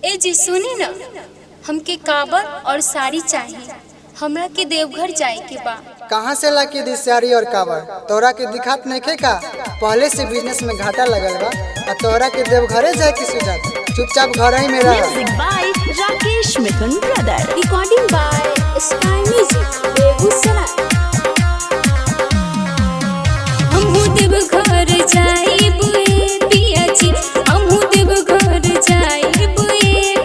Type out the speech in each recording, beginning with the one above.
ए जी सुनी ना, हमके काबर और साड़ी चाहिए। हमरा के देवघर जाए के बा। कहाँ से ला के दी साड़ी और काबर? तोरा के दिखात नहीं खे का? पहले से बिजनेस में घाटा लगल बा और तोरा के देवघरे जाए की सुझात। चुपचाप घर ही में रह। Music by Rakesh Mithun brother. Recording by sky music Begusarai. हमहू देवघर जाइब पिया जी, हमहू देवघर जाइब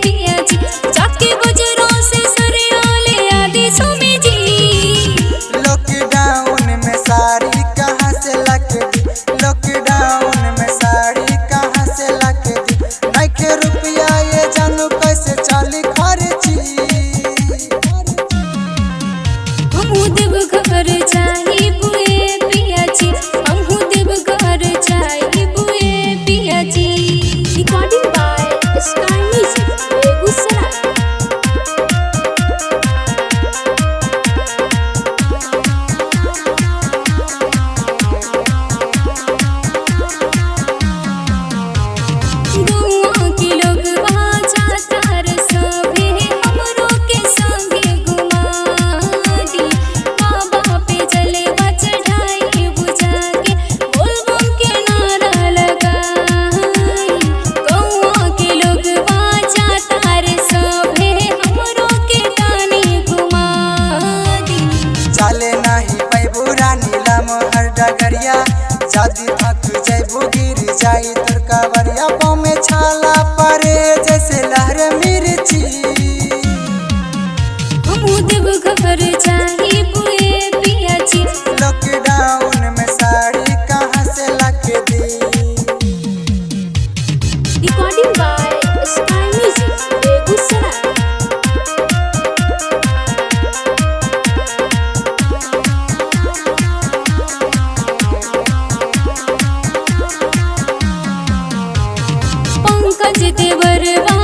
पिया जी। जाके बजरों से सरियाले आदेशों में जी। लॉकडाउन में साड़ी कहाँ से ला के दी? लॉकडाउन में साड़ी कहाँ से ला के दी? नइखे रुपया ये जानू कैसे चली खर्ची। हमहू देवघर जाइब पिया जी, हमहू देवघर जाइब पिया जी। Recording by sky music Begusarai. गौआ के लोग वहाँ जाता रे सभे, हमरो के संगे घुमा दी। बाबा पे जलवा चढ़ाई बुझा के बोलबम के नारा लगाई। गौआ के लोग वहाँ जाता रे सभे, हमरो के तानी घुमा दी। चले नहीं पैबू रानी लमहर डगरिया, जादी थक जैबू गिर जाई तोर कावरिया। पाँव में छाला पड़े जैसे लहर मिर्ची। हमहू देवघर जाइब पिया जी। लॉकडाउन में साड़ी कहाँ से ला के दी? Recording by sky music Begusarai. Pankaj देवरवा